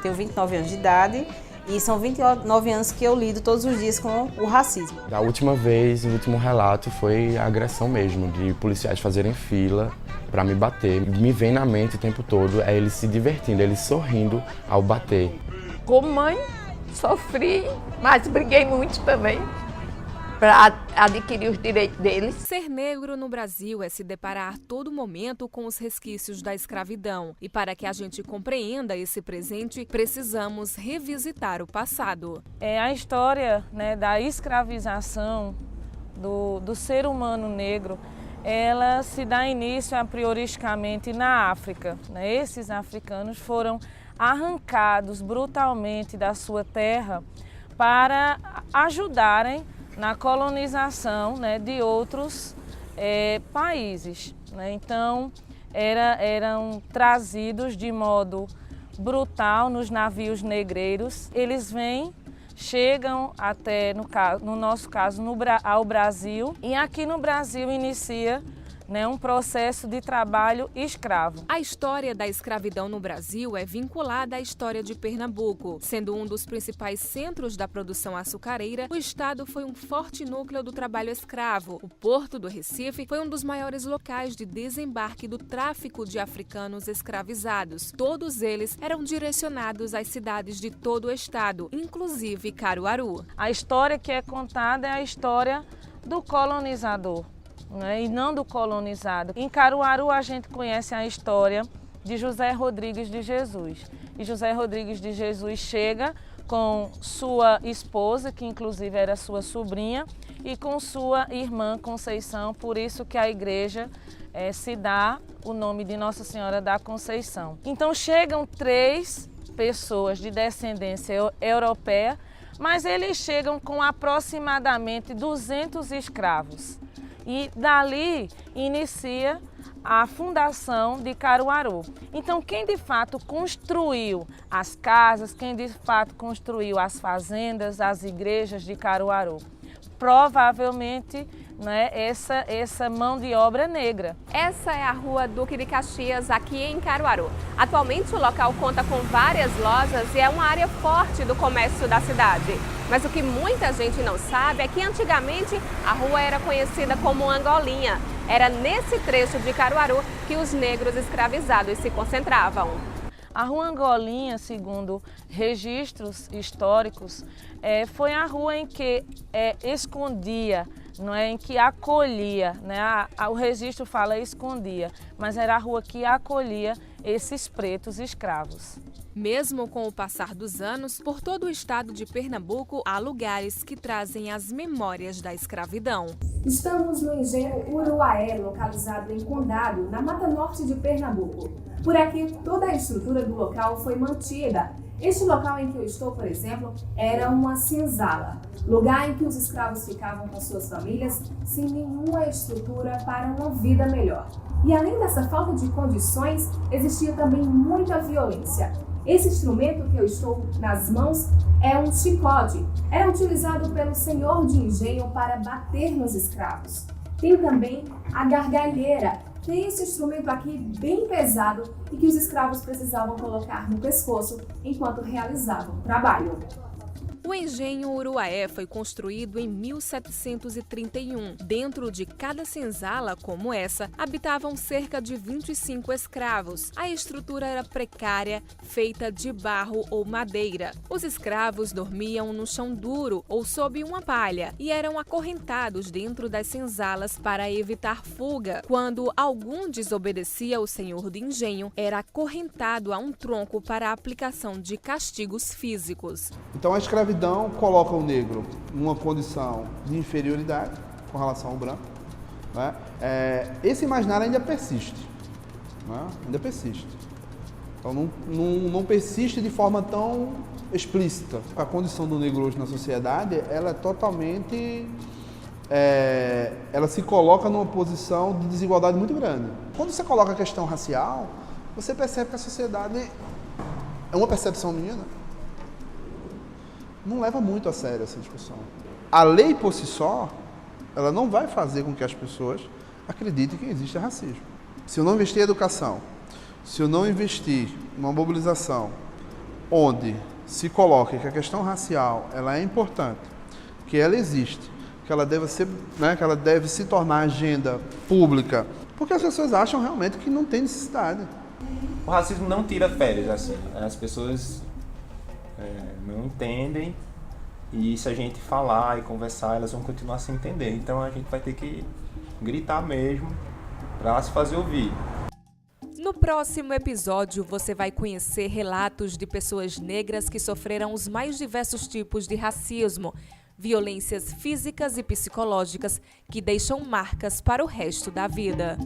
tenho 29 anos de idade e são 29 anos que eu lido todos os dias com o racismo. Da última vez, o último relato foi a agressão mesmo, de policiais fazerem fila para me bater. Me vem na mente o tempo todo é eles se divertindo, eles sorrindo ao bater. Como mãe, sofri, mas briguei muito também para adquirir os direitos deles. Ser negro no Brasil é se deparar todo momento com os resquícios da escravidão. E para que a gente compreenda esse presente, precisamos revisitar o passado. A história, né, da escravização do ser humano negro, ela se dá início prioristicamente na África, né? Esses africanos foram arrancados brutalmente da sua terra para ajudarem na colonização, né, de outros países, né? Então, eram trazidos de modo brutal nos navios negreiros. Eles chegam até, no nosso caso, ao Brasil, e aqui no Brasil inicia, né, um processo de trabalho escravo. A história da escravidão no Brasil é vinculada à história de Pernambuco. Sendo um dos principais centros da produção açucareira, o estado foi um forte núcleo do trabalho escravo. O Porto do Recife foi um dos maiores locais de desembarque do tráfico de africanos escravizados. Todos eles eram direcionados às cidades de todo o estado, inclusive Caruaru. A história que é contada é a história do colonizador, né, e não do colonizado. Em Caruaru a gente conhece a história de José Rodrigues de Jesus. E José Rodrigues de Jesus chega com sua esposa, que inclusive era sua sobrinha, e com sua irmã Conceição, por isso que a igreja se dá o nome de Nossa Senhora da Conceição. Então chegam 3 pessoas de descendência europeia, mas eles chegam com aproximadamente 200 escravos. E dali inicia a fundação de Caruaru. Então, quem de fato construiu as casas, quem de fato construiu as fazendas, as igrejas de Caruaru? Provavelmente, né, essa mão de obra negra. Essa é a Rua Duque de Caxias, aqui em Caruaru. Atualmente o local conta com várias lojas e é uma área forte do comércio da cidade. Mas o que muita gente não sabe é que antigamente a rua era conhecida como Angolinha. Era nesse trecho de Caruaru que os negros escravizados se concentravam. A Rua Angolinha, segundo registros históricos, foi a rua em que escondia, não é, em que acolhia, né? O registro fala escondia, mas era a rua que acolhia esses pretos escravos. Mesmo com o passar dos anos, por todo o estado de Pernambuco, há lugares que trazem as memórias da escravidão. Estamos no engenho Uruaé, localizado em Condado, na Mata Norte de Pernambuco. Por aqui, toda a estrutura do local foi mantida. Este local em que eu estou, por exemplo, era uma senzala, lugar em que os escravos ficavam com suas famílias sem nenhuma estrutura para uma vida melhor. E além dessa falta de condições, existia também muita violência. Esse instrumento que eu estou nas mãos é um chicote. Era utilizado pelo senhor de engenho para bater nos escravos. Tem também a gargalheira, que é esse instrumento aqui bem pesado e que os escravos precisavam colocar no pescoço enquanto realizavam o trabalho. O engenho Uruaé foi construído em 1731. Dentro de cada senzala como essa, habitavam cerca de 25 escravos. A estrutura era precária, feita de barro ou madeira. Os escravos dormiam no chão duro ou sob uma palha e eram acorrentados dentro das senzalas para evitar fuga. Quando algum desobedecia ao senhor de engenho, era acorrentado a um tronco para a aplicação de castigos físicos. Então a escravidão coloca o negro numa condição de inferioridade com relação ao branco, né? Esse imaginário ainda persiste, né? Ainda persiste. Então não persiste de forma tão explícita. A condição do negro hoje na sociedade, ela é totalmente... ela se coloca numa posição de desigualdade muito grande. Quando você coloca a questão racial, você percebe que a sociedade, é uma percepção minha, né? Não leva muito a sério essa discussão. A lei por si só, ela não vai fazer com que as pessoas acreditem que existe racismo. Se eu não investir em educação, se eu não investir numa mobilização onde se coloque que a questão racial ela é importante, que ela existe, que ela deve ser, né, que ela deve se tornar agenda pública, porque as pessoas acham realmente que não tem necessidade. O racismo não tira férias, assim. As pessoas não entendem, e se a gente falar e conversar, elas vão continuar sem entender. Então a gente vai ter que gritar mesmo para se fazer ouvir. No próximo episódio, você vai conhecer relatos de pessoas negras que sofreram os mais diversos tipos de racismo, violências físicas e psicológicas que deixam marcas para o resto da vida.